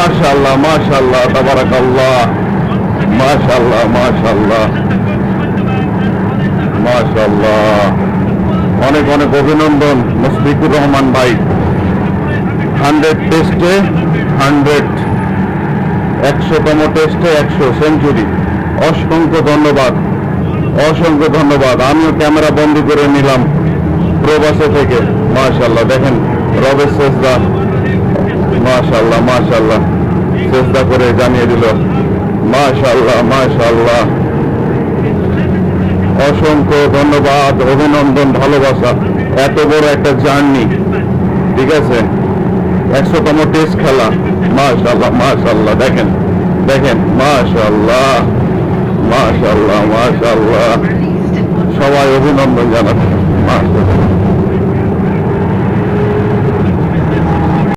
মাশাআল্লাহ মাশাআল্লাহ তাবারাকাল্লাহ মাশাআল্লাহ মাশাআল্লাহ মাশাআল্লাহ। অনেক অনেক অভিনন্দন মুশফিকুর রহমান ভাই। 100 টেস্টে 100, 100তম টেস্টে 100 সেঞ্চুরি। অসংখ্য ধন্যবাদ, অসংখ্য ধন্যবাদ। আমিও ক্যামেরা বন্দি করে নিলাম প্রবাসে থেকে। মাশাআল্লাহ দেখেন রবের সেজদা, মাশাআল্লাহ মাশাআল্লাহ সেজদা করে জানিয়ে দিল। মাশাআল্লাহ মাশাআল্লাহ, অসংখ্য ধন্যবাদ, অভিনন্দন, ভালোবাসা। এত বড় একটা জার্নি, ঠিক আছে, 100তম টেস্ট খেলা। মাশাআল্লাহ মাশাআল্লাহ দেখেন দেখেন মাশাআল্লাহ মাশাআল্লাহ মাশাআল্লাহ, সবাই অভিনন্দন জানাচ্ছেন। মাশাআল্লাহ।